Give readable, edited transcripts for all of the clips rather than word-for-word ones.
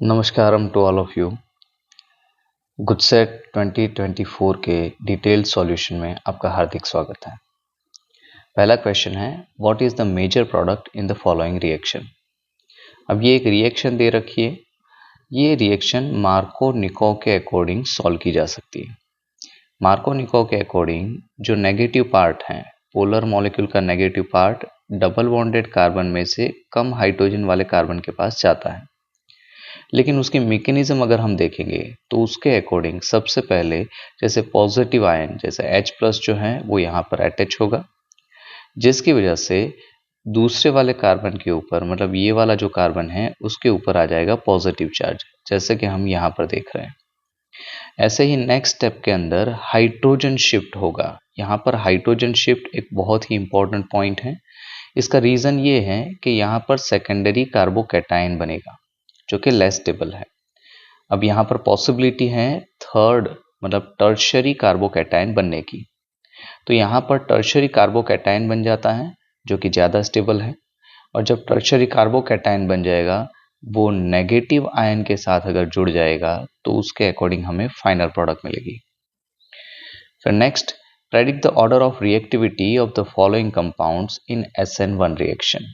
नमस्कारम to all of you. गुडसेट 2024 के detailed solution में आपका हार्दिक स्वागत है। पहला क्वेश्चन है, what is the major product in the following reaction. अब ये एक रिएक्शन दे रखी है। ये रिएक्शन मार्को-निकोव के अकॉर्डिंग सॉल्व की जा सकती है। मार्को-निकोव के अकॉर्डिंग जो नेगेटिव पार्ट है, पोलर मॉलिक्यूल का negative part double bonded carbon में से कम हाइड्रोजन वाले कार्बन के पास जाता है। लेकिन उसकी मैकेनिज्म अगर हम देखेंगे तो उसके अकॉर्डिंग सबसे पहले जैसे पॉजिटिव आयन जैसे H+ जो है वो यहाँ पर अटैच होगा, जिसकी वजह से दूसरे वाले कार्बन के ऊपर मतलब ये वाला जो कार्बन है उसके ऊपर आ जाएगा पॉजिटिव चार्ज, जैसे कि हम यहाँ पर देख रहे हैं। ऐसे ही नेक्स्ट स्टेप के अंदर हाइड्रोजन शिफ्ट होगा। यहाँ पर हाइड्रोजन शिफ्ट एक बहुत ही इंपॉर्टेंट पॉइंट है। इसका रीजन ये है कि यहाँ पर सेकेंडरी कार्बोकैटायन बनेगा जो कि लेस स्टेबल है। अब यहाँ पर पॉसिबिलिटी है थर्ड मतलब टर्शियरी कार्बोकैटायन बनने की। तो यहाँ पर टर्शियरी कार्बोकैटायन बन जाता है जो कि ज़्यादा स्टेबल है, और जब टर्शियरी कार्बोकैटायन बन जाएगा वो नेगेटिव आयन के साथ अगर जुड़ जाएगा तो उसके अकॉर्डिंग हमें फाइनल प्रोडक्ट मिलेगी। फिर next, predict the order of reactivity of the following compounds in SN1 reaction.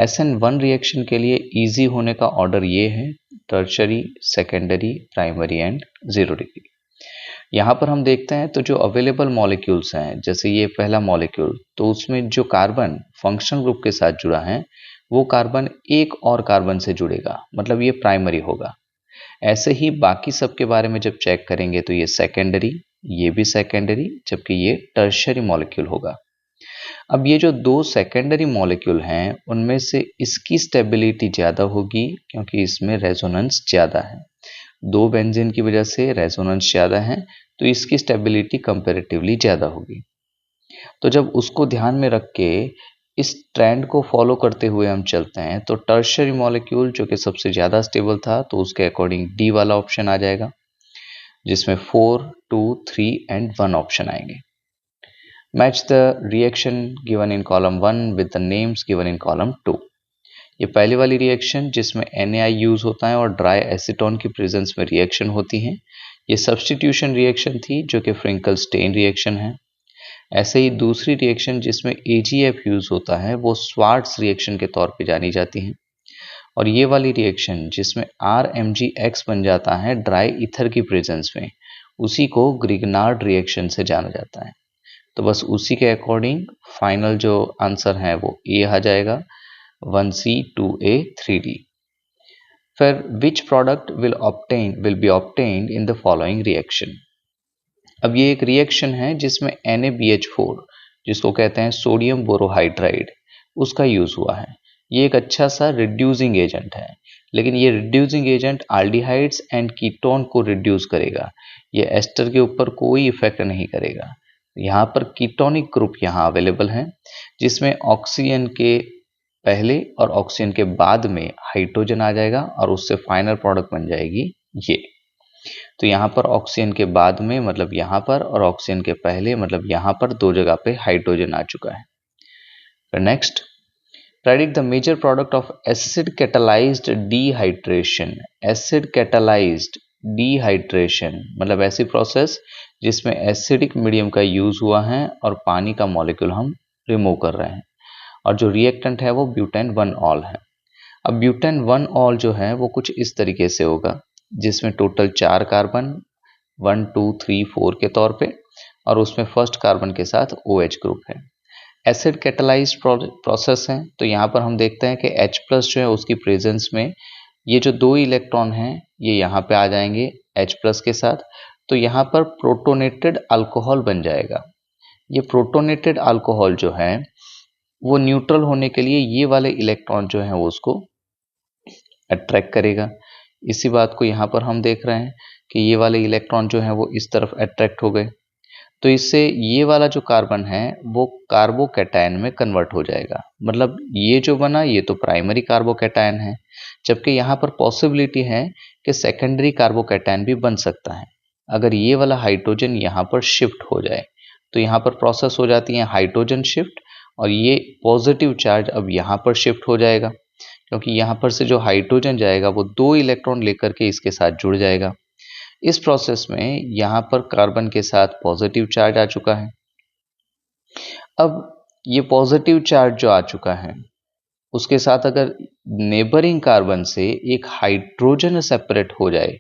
SN1 reaction के लिए इजी होने का ऑर्डर ये है, tertiary, secondary, primary and 0 degree. यहाँ पर हम देखते हैं तो जो अवेलेबल मॉलिक्यूल्स हैं, जैसे ये पहला मॉलिक्यूल, तो उसमें जो कार्बन फंक्शनल ग्रुप के साथ जुड़ा है वो कार्बन एक और कार्बन से जुड़ेगा, मतलब ये प्राइमरी होगा। ऐसे ही बाकी सब के बारे में जब चेक करेंगे तो ये सेकेंडरी, ये भी सेकेंडरी, जबकि ये टर्शरी मॉलिक्यूल होगा। अब ये जो दो सेकेंडरी मॉलिक्यूल हैं उनमें से इसकी स्टेबिलिटी ज़्यादा होगी क्योंकि इसमें रेजोनेंस ज़्यादा है। दो बेंजीन की वजह से रेजोनेंस ज़्यादा है तो इसकी स्टेबिलिटी कंपैरेटिवली ज़्यादा होगी। तो जब उसको ध्यान में रख के इस ट्रेंड को फॉलो करते हुए हम चलते हैं तो टर्शियरी मॉलिक्यूल जो कि सबसे ज़्यादा स्टेबल था तो उसके अकॉर्डिंग डी वाला ऑप्शन आ जाएगा, जिसमें 4, 2, 3 एंड 1 ऑप्शन आएंगे। Match the reaction given in column 1 with the names given in column 2। ये पहली वाली रिएक्शन जिसमें NaI यूज होता है और ड्राई एसीटोन की प्रेजेंस में रिएक्शन होती है, ये सब्स्टिट्यूशन रिएक्शन थी जो कि फ्रिंकल स्टेन रिएक्शन है। ऐसे ही दूसरी रिएक्शन जिसमें AgF यूज होता है वो स्वार्ट्स रिएक्शन के तौर पे जानी जाती है, और ये वाली रिएक्शन जिसमें RMgX बन जाता है ड्राई ईथर की प्रेजेंस में, उसी को ग्रिग्नार्ड रिएक्शन से जाना जाता है। तो बस उसी के अकॉर्डिंग फाइनल जो आंसर है वो ए आ जाएगा, 1C 2A 3D। फिर which product will be obtained in the following reaction. अब ये एक रिएक्शन है जिसमें NaBH4 जिसको कहते हैं सोडियम बोरोहाइड्राइड, उसका यूज हुआ है। ये एक अच्छा सा रिड्यूसिंग एजेंट है, लेकिन ये रिड्यूसिंग एजेंट आल्डिहाइड्स एंड कीटोन को रिड्यूस करेगा, ये एस्टर के ऊपर कोई इफेक्ट नहीं करेगा। यहाँ पर कीटोनिक ग्रुप यहाँ अवेलेबल है जिसमें ऑक्सीजन के पहले और ऑक्सीजन के बाद में हाइड्रोजन आ जाएगा और उससे फाइनल प्रोडक्ट बन जाएगी ये। तो यहाँ पर ऑक्सीजन के बाद में मतलब यहाँ पर, और ऑक्सीजन के पहले मतलब यहाँ पर दो जगह पे हाइड्रोजन आ चुका है। फिर next, predict the major product of acid catalyzed dehydration. Acid catalyzed dehydration मतलब ऐसी प्रोसेस जिसमें एसिडिक मीडियम का यूज हुआ है और पानी का मॉलिक्यूल हम रिमूव कर रहे हैं, और जो रिएक्टेंट है वो ब्यूटेन 1 ऑल है। अब ब्यूटेन 1 ऑल जो है वो कुछ इस तरीके से होगा जिसमें टोटल 4 कार्बन 1, 2, 3, 4 के तौर पे, और उसमें फर्स्ट कार्बन के साथ OH ग्रुप है। एसिड कैटालाइज्ड प्रोसेस है तो यहाँ पर हम देखते हैं कि H+ जो है उसकी प्रेजेंस में ये जो दो इलेक्ट्रॉन हैं ये यहाँ पे आ जाएंगे H+ के साथ, तो यहाँ पर प्रोटोनेटेड अल्कोहल बन जाएगा। ये प्रोटोनेटेड अल्कोहल जो है वो न्यूट्रल होने के लिए ये वाले इलेक्ट्रॉन जो है वो उसको अट्रैक्ट करेगा। इसी बात को यहाँ पर हम देख रहे हैं कि ये वाले इलेक्ट्रॉन जो है वो इस तरफ अट्रैक्ट हो गए, तो इससे ये वाला जो कार्बन है वो कार्बोकैटायन में कन्वर्ट हो जाएगा। मतलब ये जो बना ये तो प्राइमरी कार्बोकैटायन है, जबकि यहाँ पर पॉसिबिलिटी है कि सेकेंडरी कार्बोकैटायन भी बन सकता है। अगर ये वाला हाइड्रोजन यहाँ पर शिफ्ट हो जाए तो यहाँ पर प्रोसेस हो जाती है हाइड्रोजन शिफ्ट, और ये पॉजिटिव चार्ज अब यहाँ पर शिफ्ट हो जाएगा क्योंकि यहाँ पर से जो हाइड्रोजन जाएगा वो 2 इलेक्ट्रॉन लेकर के इसके साथ जुड़ जाएगा। इस प्रोसेस में यहाँ पर कार्बन के साथ पॉजिटिव चार्ज आ चुका है। अब ये पॉजिटिव चार्ज जो आ चुका है उसके साथ अगर नेबरिंग कार्बन से एक हाइड्रोजन सेपरेट हो जाए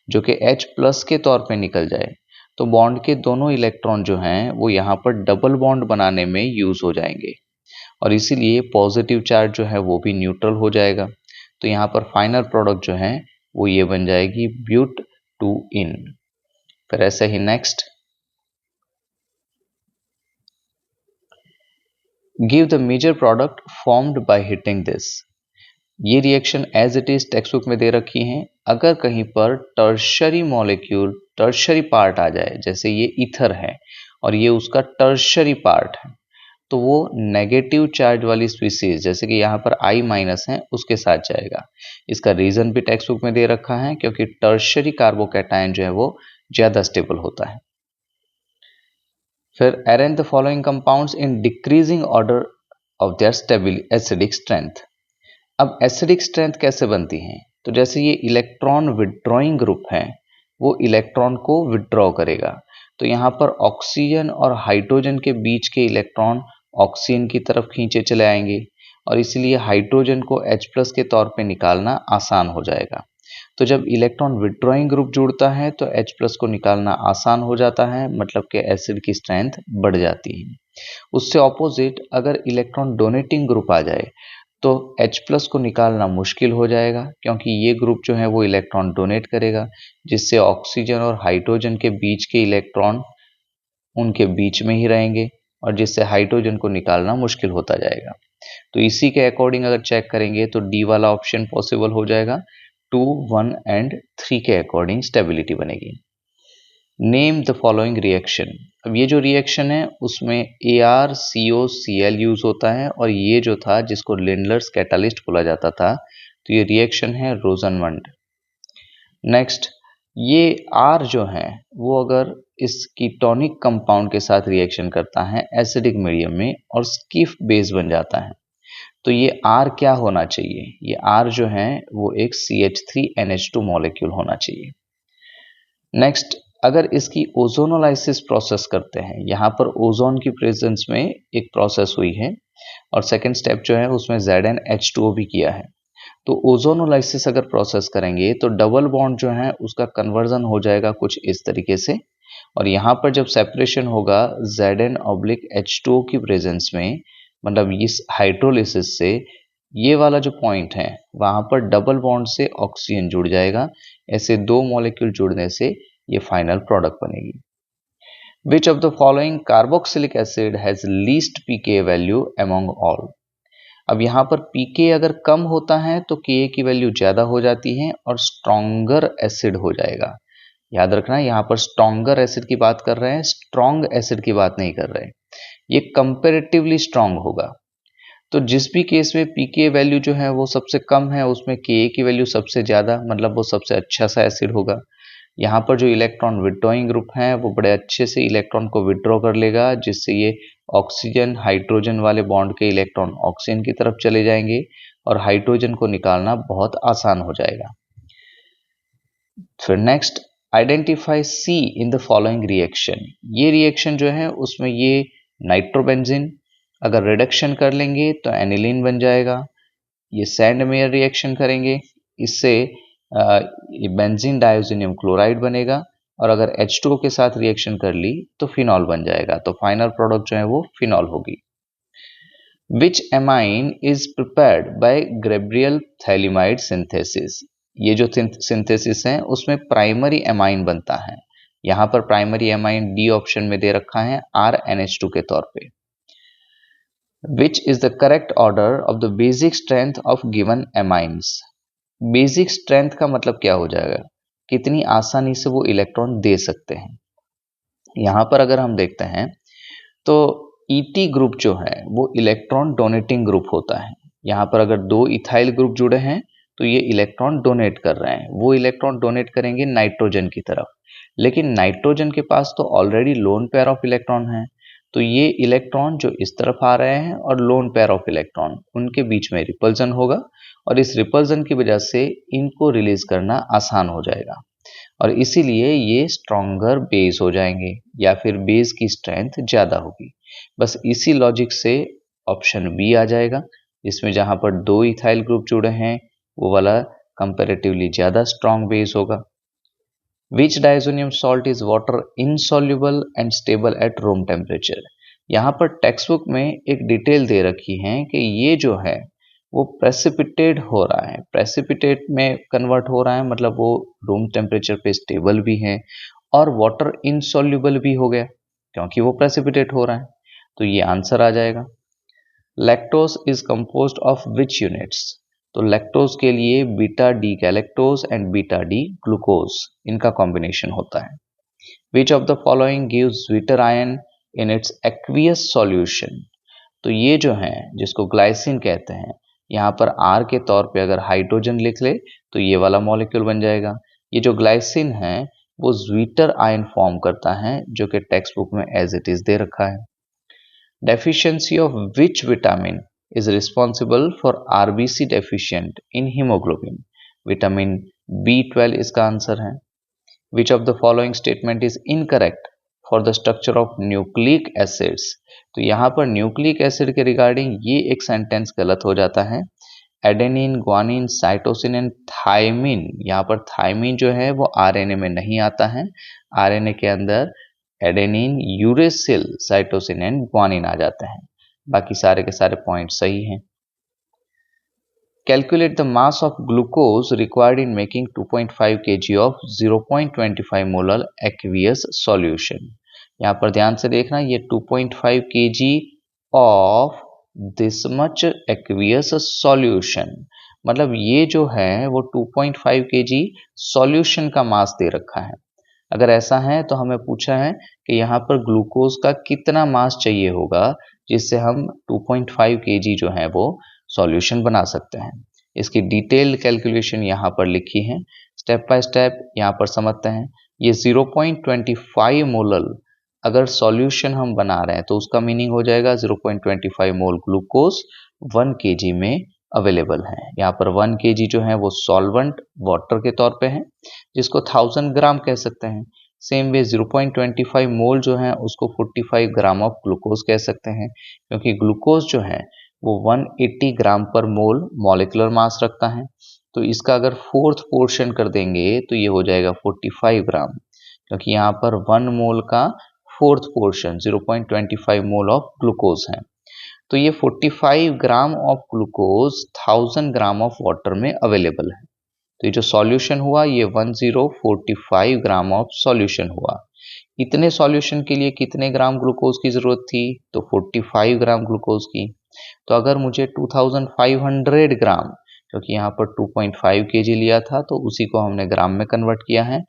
जो कि H+ के तौर पे निकल जाए, तो बॉन्ड के दोनों इलेक्ट्रॉन जो हैं वो यहाँ पर डबल बॉन्ड बनाने में यूज हो जाएंगे और इसीलिए पॉजिटिव चार्ज जो है वो भी न्यूट्रल हो जाएगा। तो यहाँ पर फाइनल प्रोडक्ट जो है वो ये बन जाएगी But2ene। फिर ऐसे ही next, give the major product formed by heating this. ये reaction as it is text book में दे रखी हैं। अगर कहीं पर टर्शरी मॉलिक्यूल, टर्शरी पार्ट आ जाए, जैसे ये ईथर है और ये उसका टर्शरी पार्ट है, तो वो नेगेटिव चार्ज वाली स्पीसीज जैसे कि यहाँ पर I- है उसके साथ जाएगा। इसका रीजन भी टेक्स्ट बुक में दे रखा है, क्योंकि टर्शरी कार्बोकैटायन जो है वो ज्यादा स्टेबल होता है। फिर arrange the following compounds in decreasing order of their stability acidic strength. अब एसिडिक स्ट्रेंथ कैसे बनती है? तो जैसे ये इलेक्ट्रॉन विड्रॉइंग ग्रुप है, वो इलेक्ट्रॉन को विड्रॉ करेगा, तो यहाँ पर ऑक्सीजन और हाइड्रोजन के बीच के इलेक्ट्रॉन ऑक्सीजन की तरफ खींचे चले आएंगे और इसलिए हाइड्रोजन को H+ के तौर पे निकालना आसान हो जाएगा। तो जब इलेक्ट्रॉन विड्रॉइंग ग्रुप जुड़ता है तो H+ को निकालना आसान हो जाता है, मतलब कि एसिड की स्ट्रेंथ बढ़ जाती है। उससे ऑपोजिट अगर इलेक्ट्रॉन डोनेटिंग ग्रुप आ जाए तो H+ को निकालना मुश्किल हो जाएगा, क्योंकि ये ग्रुप जो है वो इलेक्ट्रॉन डोनेट करेगा, जिससे ऑक्सीजन और हाइड्रोजन के बीच के इलेक्ट्रॉन उनके बीच में ही रहेंगे और जिससे हाइड्रोजन को निकालना मुश्किल होता जाएगा। तो इसी के अकॉर्डिंग अगर चेक करेंगे तो डी वाला ऑप्शन पॉसिबल हो जाएगा। 2, 1 एंड 3 के अकॉर्डिंग स्टेबिलिटी बनेगी। Name the following reaction. अब ये जो रिएक्शन है उसमें ArCOCl यूज होता है और ये जो था जिसको लिंडलर्स कैटालिस्ट बोला जाता था, तो ये रिएक्शन है रोजनमंड। नेक्स्ट, ये R जो है वो अगर इस कीटोनिक कंपाउंड के साथ रिएक्शन करता है एसिडिक मीडियम में और स्किफ बेस बन जाता है, तो ये R क्या होना चाहिए? ये R जो है वो एक CH3NH2 मॉलिक्यूल होना चाहिए। नेक्स्ट, अगर इसकी ओजोनोलाइसिस प्रोसेस करते हैं, यहाँ पर ओजोन की प्रेजेंस में एक प्रोसेस हुई है और सेकेंड स्टेप जो है उसमें ZnH2O भी किया है, तो ओजोनोलाइसिस अगर प्रोसेस करेंगे तो डबल बॉन्ड जो है उसका कन्वर्जन हो जाएगा कुछ इस तरीके से और यहाँ पर जब सेपरेशन होगा Zn/H2O की प्रेजेंस में, मतलब इस हाइड्रोलिसिस से ये वाला जो पॉइंट है वहां पर डबल बॉन्ड से ऑक्सीजन जुड़ जाएगा। ऐसे दो मॉलिक्यूल जुड़ने से ये फाइनल प्रोडक्ट बनेगी। विच of the following carboxylic acid has least pK value among all. अब यहाँ पर pK अगर कम होता है तो Ka की वैल्यू ज्यादा हो जाती है और स्ट्रॉन्गर एसिड हो जाएगा। याद रखना यहाँ पर स्ट्रॉन्गर एसिड की बात कर रहे हैं, स्ट्रॉन्ग एसिड की बात नहीं कर रहे। ये कंपेरेटिवली स्ट्रॉन्ग होगा। तो जिस भी केस में pK वैल्यू जो है वो सबसे कम है उसमें Ka की वैल्यू सबसे ज्यादा, मतलब वो सबसे अच्छा सा एसिड होगा। यहाँ पर जो इलेक्ट्रॉन विड्रॉइंग ग्रुप है वो बड़े अच्छे से इलेक्ट्रॉन को विड्रॉ कर लेगा, जिससे ये ऑक्सीजन हाइड्रोजन वाले बॉन्ड के इलेक्ट्रॉन ऑक्सीजन की तरफ चले जाएंगे और हाइड्रोजन को निकालना बहुत आसान हो जाएगा। फिर next, identify C in the following reaction. ये रिएक्शन जो है उसमें ये नाइट्रोबेंजीन अगर रिडक्शन कर लेंगे तो एनिलीन बन जाएगा। ये सैंड मेयर रिएक्शन करेंगे, इससे ये बेंजीन डायोजीनियम क्लोराइड बनेगा और अगर H2O के साथ रिएक्शन कर ली तो फिनॉल बन जाएगा। तो फाइनल प्रोडक्ट जो है वो फिनॉल होगी। Which amine is prepared by Gabriel phthalimide synthesis. ये जो सिंथेसिस है उसमें प्राइमरी एमाइन बनता है। यहाँ पर प्राइमरी एमाइन डी ऑप्शन में दे रखा है RNH2 के तौर पे। Which is the correct order of the basic strength of given amines। Basic strength का मतलब क्या हो जाएगा? कितनी आसानी से वो इलेक्ट्रॉन दे सकते हैं। यहां पर अगर हम देखते हैं तो ET ग्रुप जो है वो इलेक्ट्रॉन डोनेटिंग ग्रुप होता है। यहां पर अगर दो इथाइल ग्रुप जुड़े हैं तो ये इलेक्ट्रॉन डोनेट कर रहे हैं, वो इलेक्ट्रॉन डोनेट करेंगे नाइट्रोजन की तरफ, लेकिन नाइट्रोजन के पास तो already lone pair of electron है, तो ये इलेक्ट्रॉन जो इस तरफ आ रहे हैं और लोन पेयर ऑफ इलेक्ट्रॉन उनके बीच में रिपल्जन होगा और इस रिपल्जन की वजह से इनको रिलीज करना आसान हो जाएगा और इसीलिए ये स्ट्रॉन्गर बेस हो जाएंगे या फिर बेस की स्ट्रेंथ ज्यादा होगी। बस इसी लॉजिक से ऑप्शन बी आ जाएगा, जिसमें जहां पर 2 इथाइल ग्रुप जुड़े हैं वो वाला कंपैरेटिवली ज्यादा स्ट्रॉन्ग बेस होगा। Which diazonium salt is water insoluble and stable at room temperature? यहाँ पर टेक्स्ट बुक में एक डिटेल दे रखी है कि ये जो है वो प्रेसिपिटेट हो रहा है, प्रेसिपिटेट में कन्वर्ट हो रहा है, मतलब वो रूम टेम्परेचर पे स्टेबल भी है और वाटर इनसॉल्युबल भी हो गया क्योंकि वो प्रेसिपिटेट हो रहा है। तो ये आंसर आ जाएगा। Lactose is composed of which units? तो लैक्टोज के लिए beta D galactose and beta D glucose इनका कॉम्बिनेशन होता है। Which of the following gives zwitterion in its aqueous solution? तो ये जो है जिसको ग्लाइसिन कहते हैं, यहाँ पर आर के तौर पे अगर हाइड्रोजन लिख ले तो ये वाला मॉलिक्यूल बन जाएगा। ये जो ग्लाइसिन है वो ज्वीटर आयन फॉर्म करता है जो कि टेक्स्ट बुक में एज इट इज दे रखा है। Deficiency of which vitamin is responsible for RBC deficient in hemoglobin? Vitamin B12 इसका आंसर है। Which of the following statement is incorrect for the structure of nucleic acids? तो यहाँ पर nucleic acid के regarding ये एक सेंटेंस गलत हो जाता है। Adenine, guanine, cytosine and thymine, यहाँ पर थायमिन जो है वो आरएनए में नहीं आता है। आरएनए के अंदर adenine, uracil, cytosine and guanine आ जाते हैं। बाकी सारे के सारे पॉइंट सही हैं। Calculate the mass of glucose required in making 2.5 kg of 0.25 molar aqueous solution. यहाँ पर ध्यान से देखना, ये 2.5 kg of this much aqueous solution, मतलब ये जो है वो 2.5 kg सॉल्यूशन का मास दे रखा है। अगर ऐसा है तो हमें पूछा है कि यहाँ पर ग्लूकोज का कितना मास चाहिए होगा जिससे हम 2.5 kg जो है वो सॉल्यूशन बना सकते हैं। इसकी डिटेल्ड कैलकुलेशन यहाँ पर लिखी है, स्टेप बाय स्टेप यहाँ पर समझते हैं। ये 0.25 मोलर अगर सॉल्यूशन हम बना रहे हैं तो उसका मीनिंग हो जाएगा 0.25 मोल ग्लूकोज 1 kg में अवेलेबल है। यहाँ पर 1 kg जो है वो सॉल्वेंट वाटर के तौर पे है जिसको 1000 ग्राम कह सकते हैं। सेम वे 0.25 मोल जो है उसको 45 ग्राम ऑफ ग्लूकोज कह सकते हैं, क्योंकि ग्लूकोज जो है वो 180 ग्राम पर मोल मॉलिक्यूलर मास रखता है। तो इसका अगर फोर्थ पोर्शन कर देंगे तो ये हो जाएगा 45 ग्राम, क्योंकि यहाँ पर 1 मोल का fourth portion 0.25 mole of glucose है। तो ये 45 gram of glucose 1000 gram of water में अवेलेबल है। तो ये जो सॉल्यूशन हुआ ये 1045 ग्राम ऑफ सॉल्यूशन हुआ। इतने सॉल्यूशन के लिए कितने ग्राम ग्लूकोज की जरूरत थी? तो 45 ग्राम ग्लूकोज की। तो अगर मुझे 2500 ग्राम, क्योंकि यहाँ पर 2.5 kg लिया था तो उसी को हमने ग्राम में कन्वर्ट किया है,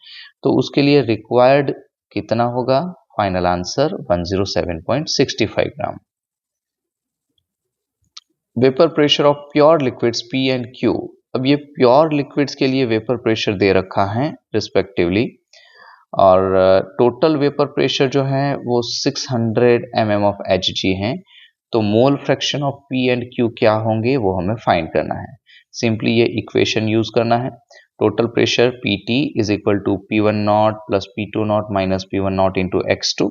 तो उसके लिए रिक्वायर्ड कितना होगा? Final answer 107.65 gram. Vapour pressure of pure liquids P and Q। अब ये प्योर लिक्विड्स के लिए वेपर प्रेशर दे रखा है रिस्पेक्टिवली, और टोटल वेपर प्रेशर जो है वो 600 mm ऑफ Hg है। तो mole fraction of P and Q क्या होंगे वो हमें फाइंड करना है। सिंपली ये इक्वेशन यूज करना है। Total pressure PT is equal to P1 not plus P2 not minus P1 not into X2।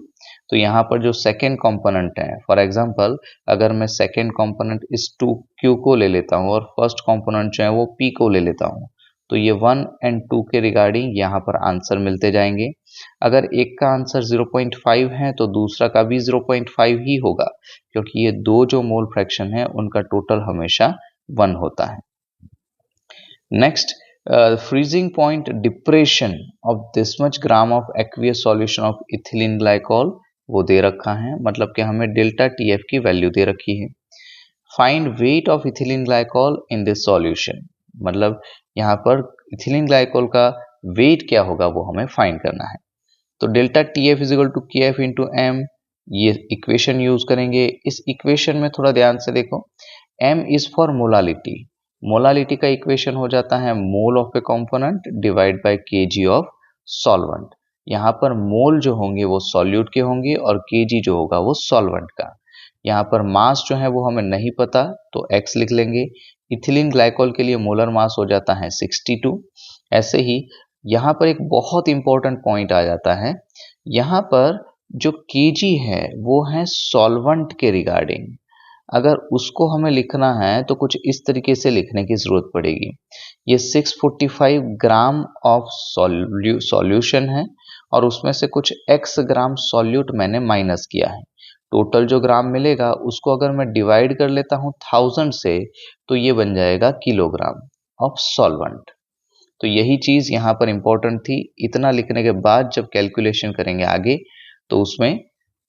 तो यहाँ पर जो सेकेंड कंपोनेंट है, फॉर एग्जांपल अगर मैं सेकेंड कंपोनेंट इस 2Q को ले लेता हूँ और फर्स्ट कंपोनेंट जो है वो P को ले लेता हूँ, तो ये 1 एंड 2 के रिगार्डिंग यहाँ पर आंसर मिलते जाएंगे। अगर एक का आंसर 0.5 है तो दूसरा का भी 0.5 ही होगा, क्योंकि ये दो जो मोल फ्रैक्शन है उनका टोटल हमेशा 1 होता है। Next, freezing point depression of this much gram of aqueous solution of ethylene glycol वो दे रखा है, मतलब कि हमें डेल्टा TF की वैल्यू दे रखी है। Find weight of ethylene glycol in this solution, मतलब यहाँ पर इथिलीन ग्लाइकोल का वेट क्या होगा वो हमें फाइंड करना है। तो delta TF is equal to KF into M, ये इक्वेशन यूज करेंगे। इस इक्वेशन में थोड़ा ध्यान से देखो, M is for molality. Molality का इक्वेशन हो जाता है mole of a component divide by kg of solvent. यहाँ पर मोल जो होंगे वो सॉल्यूट के होंगे और केजी जो होगा वो सॉल्वेंट का। यहाँ पर मास जो है वो हमें नहीं पता तो x लिख लेंगे। इथिलीन ग्लाइकोल के लिए मोलर मास हो जाता है 62। ऐसे ही यहाँ पर एक बहुत इंपॉर्टेंट पॉइंट आ जाता है, यहाँ पर जो केजी है वो है सॉल्वेंट के रिगार्डिंग। अगर उसको हमें लिखना है तो कुछ इस तरीके से लिखने की जरूरत पड़ेगी। ये 645 ग्राम ऑफ सॉल्यूशन है और उसमें से कुछ x ग्राम सॉल्यूट मैंने माइनस किया है। टोटल जो ग्राम मिलेगा उसको अगर मैं डिवाइड कर लेता हूँ 1000 से तो ये बन जाएगा किलोग्राम ऑफ सॉल्वेंट। तो यही चीज यहाँ पर इंपॉर्टेंट थी। इतना लिखने के बाद जब कैलकुलेशन करेंगे आगे तो उसमें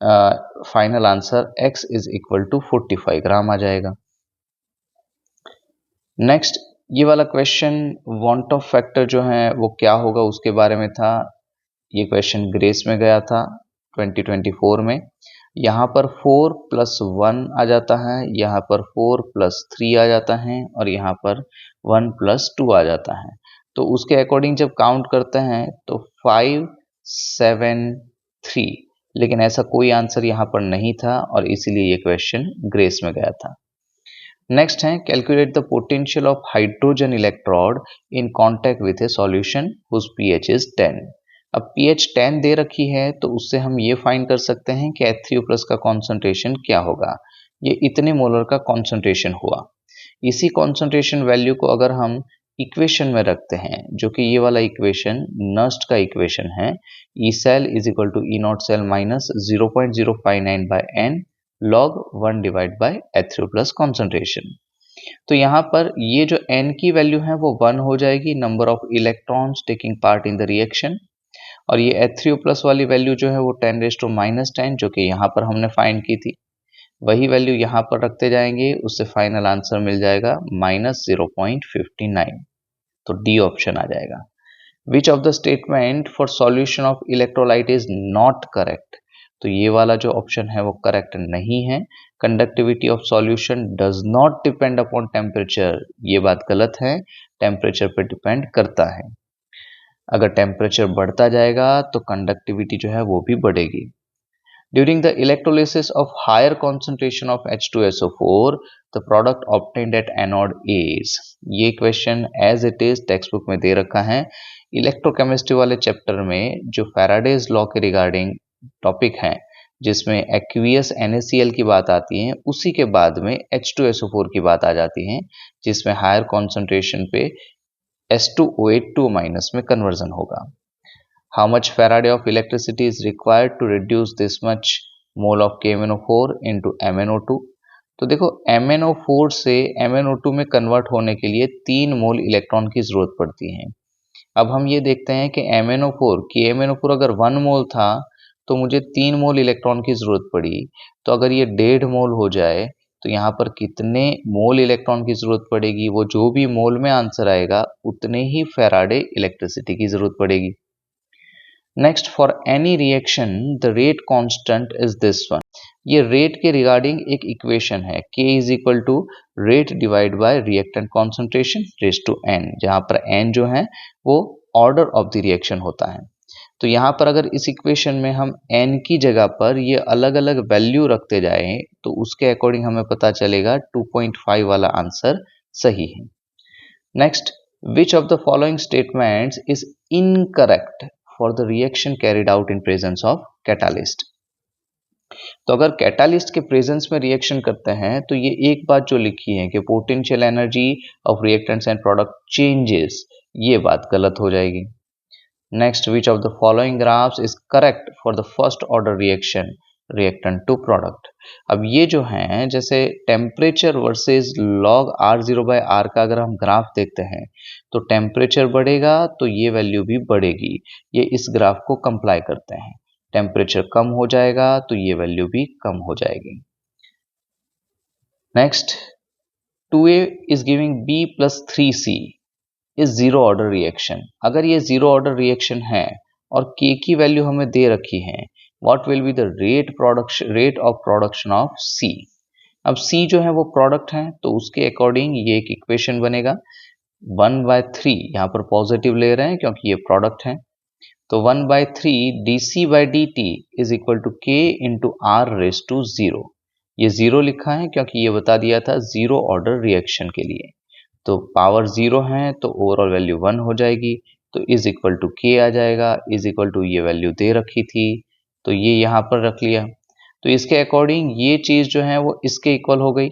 final answer x is equal to 45 gram आ जाएगा। नेक्स्ट ये वाला क्वेश्चन वांट ऑफ फैक्टर जो है वो क्या होगा उसके बारे में था। ये क्वेश्चन ग्रेस में गया था 2024 में। यहाँ पर 4 + 1 आ जाता है, यहाँ पर 4 + 3 आ जाता है और यहाँ पर 1 + 2 आ जाता है। तो उसके अकॉर्डिंग जब काउंट करते हैं तो 5 7 3, लेकिन ऐसा कोई आंसर यहाँ पर नहीं था और इसीलिए ये क्वेश्चन ग्रेस में गया था। नेक्स्ट है calculate the potential of hydrogen electrode in contact with a solution whose pH is 10। अब pH 10 दे रखी है तो उससे हम ये फाइंड कर सकते हैं कि H3O+ का कॉन्सेंट्रेशन क्या होगा। ये इतने मोलर का कॉन्सेंट्रेशन हुआ। इसी कॉन्सेंट्रेशन वैल्यू को अगर हम इक्वेशन में रखते हैं, जो कि ये वाला इक्वेशन नर्स्ट का इक्वेशन है, E cell is equal to E not cell minus 0.059/n log 1 divide by H3O+ concentration. तो यहाँ पर ये जो n की वैल्यू है वो 1 हो जाएगी, number of electrons taking part in the reaction. और ये H3O+ वाली वैल्यू जो है वो 10⁻⁻10 जो कि यहाँ पर हमने फाइंड की थी, वही वैल्यू यहाँ पर रखते जाएंगे, उससे फाइनल आंसर मिल जाएगा -0.59। तो डी ऑप्शन आ जाएगा। विच of the statement for solution of electrolyte is not correct. तो ये वाला जो ऑप्शन है वो करेक्ट नहीं है। Conductivity of solution does not depend upon temperature, ये बात गलत है, टेम्परेचर पे डिपेंड करता है। अगर टेम्परेचर बढ़ता जाएगा तो कंडक्टिविटी जो है वो भी बढ़ेगी। During the electrolysis of higher concentration of H2SO4, the product obtained at anode is। ये question as it is text book में दे रखा है। इलेक्ट्रोकेमिस्ट्री वाले चैप्टर में जो फैराडेज लॉ के रिगार्डिंग टॉपिक है, जिसमें एक्वियस NaCl की बात आती है, उसी के बाद में H2SO4 की बात आ जाती है, जिसमें हायर कॉन्सेंट्रेशन पे S2O8 में कन्वर्जन होगा। How much Faraday of electricity is required to reduce this much mole of KMnO4 into MnO2। तो देखो MnO4 से MnO2 में कन्वर्ट होने के लिए 3 मोल इलेक्ट्रॉन की जरूरत पड़ती है। अब हम ये देखते हैं कि KMnO4 अगर 1 मोल था तो मुझे 3 मोल इलेक्ट्रॉन की जरूरत पड़ी। तो अगर ये 1.5 मोल हो जाए तो यहाँ पर कितने मोल इलेक्ट्रॉन की जरूरत पड़ेगी, वो जो भी मोल में आंसर आएगा उतने ही फैराडे इलेक्ट्रिसिटी की जरूरत पड़ेगी। Next, for any reaction the rate constant is this one. ये रेट के रिगार्डिंग एक इक्वेशन है, K is equal to rate divide by reactant concentration raise to n, जहां पर n जो है वो ऑर्डर ऑफ द रिएक्शन होता है। तो यहाँ पर अगर इस इक्वेशन में हम n की जगह पर ये अलग अलग वैल्यू रखते जाएं तो उसके अकॉर्डिंग हमें पता चलेगा 2.5 वाला आंसर सही है। Next, which of the following statements is incorrect for the reaction carried out in presence of catalyst। तो अगर कैटालिस्ट के प्रेजेंस में रिएक्शन करते हैं तो ये एक बात जो लिखी है कि potential energy of reactants and product changes, ये बात गलत हो जाएगी। Next, which of the following graphs is correct for the first order reaction reactant to product. अब ये जो है जैसे टेम्परेचर वर्सेस log R0/R का अगर हम ग्राफ देखते हैं तो टेम्परेचर बढ़ेगा तो ये वैल्यू भी बढ़ेगी, ये इस ग्राफ को कंप्लाई करते हैं। टेम्परेचर कम हो जाएगा तो ये वैल्यू भी कम हो जाएगी। Next, 2A is giving B + 3C is zero order reaction. अगर ये जीरो ऑर्डर रिएक्शन है और K की वैल्यू हमें दे रखी है, what will be the rate of production of C। अब C जो है वो प्रोडक्ट है तो उसके अकॉर्डिंग ये एक इक्वेशन बनेगा 1/3, यहाँ पर पॉजिटिव ले रहे हैं क्योंकि ये प्रोडक्ट है। तो 1/3 dc/dt is equal to k into R raise to 0। ये 0 लिखा है क्योंकि ये बता दिया था 0 ऑर्डर रिएक्शन के लिए। तो पावर 0 है तो ओवरऑल वैल्यू 1 हो जाएगी, तो इज इक्वल टू k आ जाएगा, इज इक्वल टू ये वैल्यू दे रखी थी तो ये यहाँ पर रख लिया। तो इसके अकॉर्डिंग ये चीज़ जो है वो इसके इक्वल हो गई।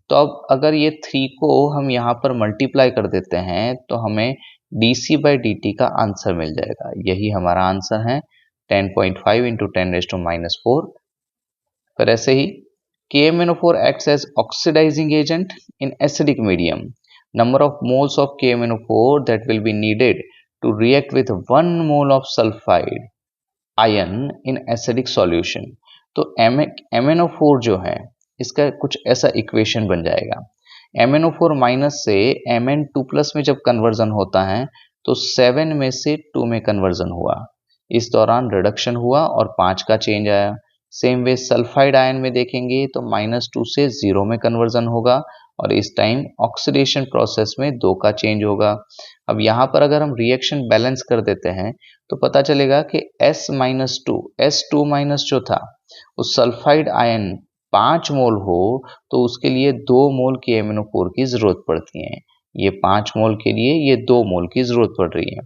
तो अब अगर ये 3 को हम यहाँ पर मल्टीप्लाई कर देते हैं तो हमें dc/dt का आंसर मिल जाएगा। यही हमारा आंसर है 10.5 इंटू 10⁻⁻⁴। फिर ऐसे ही KMnO4 acts as oxidizing agent in acidic medium. Number of moles of KMnO4 that will be needed to react with 1 mole of sulfide ion in acidic solution. तो MnO4 जो है इसका कुछ ऐसा इक्वेशन बन जाएगा। MnO4 माइनस से Mn2 plus में जब कन्वर्जन होता है तो 7 में से 2 में कन्वर्जन हुआ, इस दौरान रिडक्शन हुआ और 5 का चेंज आया। सेम वे सल्फाइड आयन में देखेंगे तो -2 से 0 में कन्वर्जन होगा और इस टाइम ऑक्सीडेशन प्रोसेस में 2 का चेंज होगा। अब यहाँ पर अगर हम रिएक्शन बैलेंस कर देते हैं तो पता चलेगा कि S-2 जो था उस सल्फाइड आयन 5 मोल हो तो उसके लिए 2 मोल की MnO4 की जरूरत पड़ती है। ये 5 मोल के लिए ये 2 मोल की जरूरत पड़ रही है।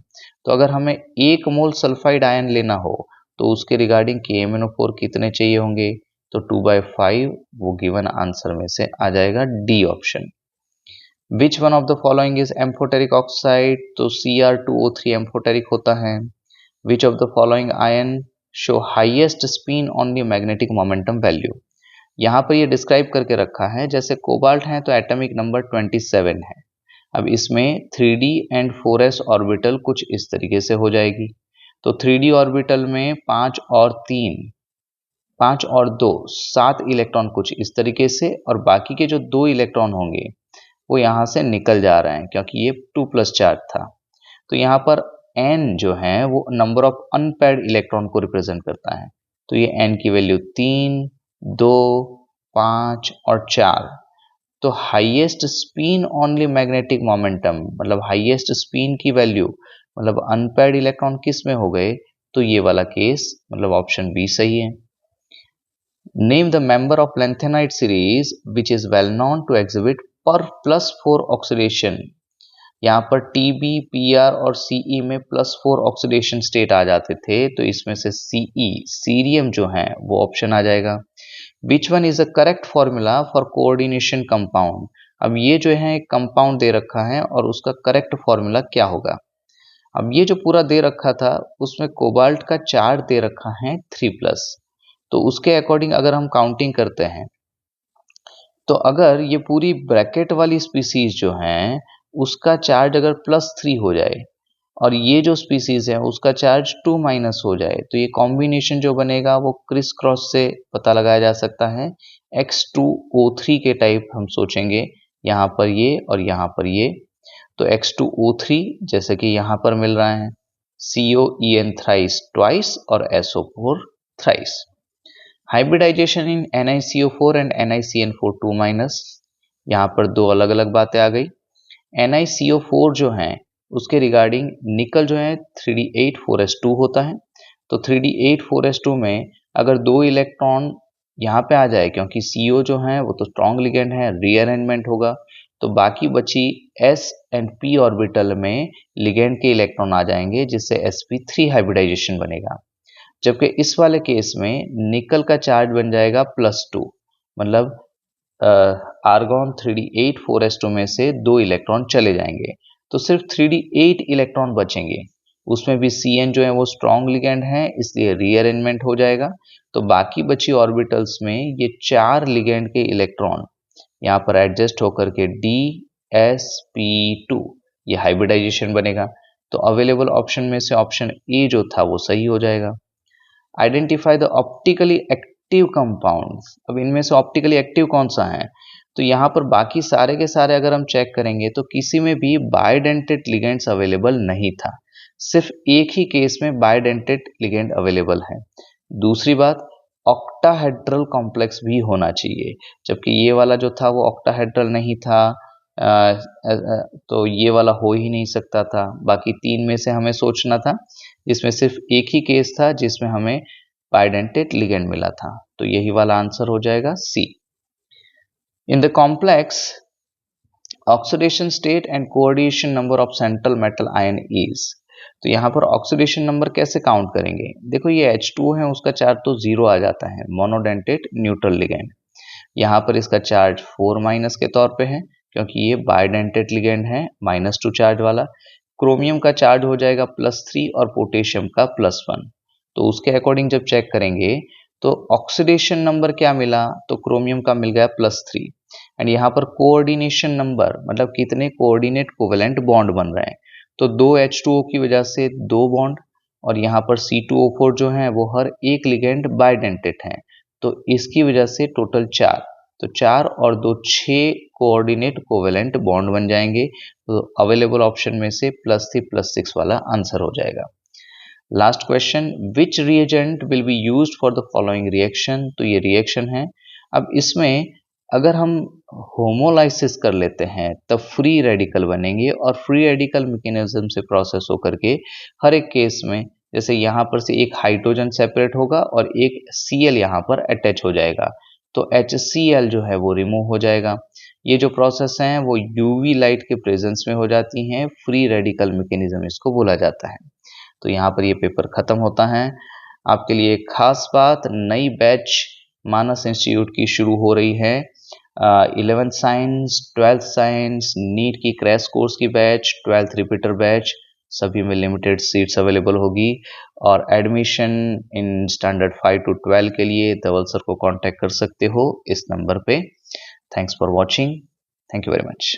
तो अगर हमें 1 मोल सल्फाइड आयन लेना हो तो उसके रिगार्डिंग KMnO4 कितने चाहिए होंगे, तो 2/5 वो गिवन आंसर में से आ जाएगा D option. Which one of the following is amphoteric oxide, तो Cr2O3 एम्फोटेरिक होता है। Which of the following ion show highest spin on the magnetic momentum value. यहाँ पर ये डिस्क्राइब करके रखा है जैसे कोबाल्ट है तो एटॉमिक नंबर 27 है। अब इसमें 3d एंड 4s ऑर्बिटल कुछ इस तरीके से हो जाएगी। तो 3d ऑर्बिटल में 5 और 2 7 इलेक्ट्रॉन कुछ इस तरीके से, और बाकी के जो 2 इलेक्ट्रॉन होंगे वो यहाँ से निकल जा रहे हैं क्योंकि ये 2+ चार्ज था। तो यहाँ पर n जो है वो नंबर ऑफ अनपेयर्ड इलेक्ट्रॉन को रिप्रेजेंट करता है। तो ये n की वैल्यू 3, 2, 5 और 4। तो highest spin only magnetic momentum मतलब हाईएस्ट स्पिन की वैल्यू मतलब अनपेयर्ड इलेक्ट्रॉन किस में हो गए, तो ये वाला केस मतलब ऑप्शन बी सही है। Name the member of lanthanide series which is well known to exhibit +4 oxidation. यहाँ पर TB, PR और CE में +4 ऑक्सीडेशन स्टेट आ जाते थे, तो इसमें से CE सीरियम जो है वो ऑप्शन आ जाएगा। Which one is a correct formula for coordination compound. अब ये जो है कंपाउंड दे रखा है और उसका करेक्ट फॉर्मूला क्या होगा। अब ये जो पूरा दे रखा था उसमें कोबाल्ट का चार्ज दे रखा है 3+, तो उसके अकॉर्डिंग अगर हम काउंटिंग करते हैं तो अगर ये पूरी ब्रैकेट वाली स्पीसीज जो है उसका चार्ज अगर +3 हो जाए और ये जो स्पीसीज है उसका चार्ज 2- हो जाए, तो ये कॉम्बिनेशन जो बनेगा वो क्रिस क्रॉस से पता लगाया जा सकता है। X2O3 के टाइप हम सोचेंगे, यहाँ पर ये और यहाँ पर ये। तो X2O3 जैसे कि यहाँ पर मिल रहा है COEN थ्राइस ट्वाइस और SO4 thrice. Hybridisation in NiCO4 and NiCN4 2-, यहाँ पर 2 अलग अलग बातें आ गई। NiCO4 जो है उसके रिगार्डिंग निकल जो है 3d8 4s2 होता है। तो 3d8 4s2 में अगर 2 इलेक्ट्रॉन यहाँ पे आ जाए क्योंकि CO जो है वो तो स्ट्रॉन्ग लिगेंड है, रीअरेंजमेंट होगा, तो बाकी बची S एंड P ऑर्बिटल में लिगेंड के इलेक्ट्रॉन आ जाएंगे जिससे sp3 हाइब्रिडाइजेशन बनेगा। जबकि इस वाले केस में निकल का चार्ज बन जाएगा +2, मतलब आर्गॉन 3d8 4s2 में से 2 इलेक्ट्रॉन चले जाएंगे तो सिर्फ 3d8 इलेक्ट्रॉन बचेंगे। उसमें भी Cn जो है वो स्ट्रॉन्ग लिगेंड है इसलिए रीअरेंजमेंट हो जाएगा। तो बाकी बची ऑर्बिटल्स में ये 4 लिगेंड के इलेक्ट्रॉन यहाँ पर एडजस्ट होकर के DsP2 ये हाइब्रिडाइजेशन बनेगा। तो अवेलेबल ऑप्शन में से ऑप्शन ए जो था वो सही हो जाएगा। Identify the optically active compounds. अब इनमें से ऑप्टिकली एक्टिव कौन सा है, तो यहाँ पर बाकी सारे के सारे अगर हम चेक करेंगे तो किसी में भी बायडेंटेट लिगेंड्स अवेलेबल नहीं था, सिर्फ एक ही केस में बायडेंटेट लिगेंड अवेलेबल है। दूसरी बात ऑक्टाहेड्रल कॉम्प्लेक्स भी होना चाहिए, जबकि ये वाला जो था वो ऑक्टाहेड्रल नहीं था तो ये वाला हो ही नहीं सकता था। बाकी 3 में से हमें सोचना था, इसमें सिर्फ एक ही केस था जिसमें हमें बाइडेंटेट लिगेंड मिला था, तो यही वाला आंसर हो जाएगा C. In the complex oxidation state and coordination number of central metal ion is, तो यहाँ पर ऑक्सीडेशन नंबर कैसे काउंट करेंगे? देखो ये H2 है, उसका चार्ज तो 0 आ जाता है, मोनोडेंटेट न्यूट्रल लिगेंड। यहाँ पर इसका चार्ज 4- के तौर पे है क्योंकि ये बाइडेंटेट लिगेंड है, -2 चार्ज वाला। क्रोमियम का चार्ज हो जाएगा +3 और पोटेशियम का +1। तो उसके अकॉर्डिंग जब चेक करेंगे तो ऑक्सीडेशन नंबर क्या मिला? तो क्रोमियम का मिल गया +3 एंड यहाँ पर कोऑर्डिनेशन नंबर मतलब कितने कोऑर्डिनेट कोवेलेंट बॉन्ड बन रहे हैं, तो 2 H2O की वजह से 2 बॉन्ड और यहाँ पर C2O4 जो है वो हर एक लिगेंड बाइडेंटेट है, तो इसकी वजह से टोटल 4, तो 4 और 2 6 कोऑर्डिनेट कोवेलेंट बॉन्ड बन जाएंगे। तो अवेलेबल ऑप्शन में से +3+6 वाला आंसर हो जाएगा। Last question, which reagent will be used for the following reaction, तो ये रिएक्शन है। अब इसमें अगर हम होमोलाइसिस कर लेते हैं तब फ्री रेडिकल बनेंगे और फ्री रेडिकल मैकेनिज्म से प्रोसेस होकर के हर एक केस में, जैसे यहाँ पर से एक हाइड्रोजन सेपरेट होगा और एक Cl यहाँ पर अटैच हो जाएगा, तो HCl जो है वो रिमूव हो जाएगा। ये जो प्रोसेस हैं वो यूवी लाइट के प्रेजेंस में हो जाती हैं, फ्री रेडिकल मैकेनिज्म इसको बोला जाता है। तो यहाँ पर ये पेपर खत्म होता है। आपके लिए एक खास बात, नई बैच मानस इंस्टीट्यूट की शुरू हो रही है। 11th science, 12th science, NEET की क्रैश कोर्स की बैच, 12th रिपीटर बैच, सभी में लिमिटेड सीट्स अवेलेबल होगी। और एडमिशन इन स्टैंडर्ड 5 to 12 के लिए धवल सर को कांटेक्ट कर सकते हो इस नंबर पे। Thanks for watching, thank you very much.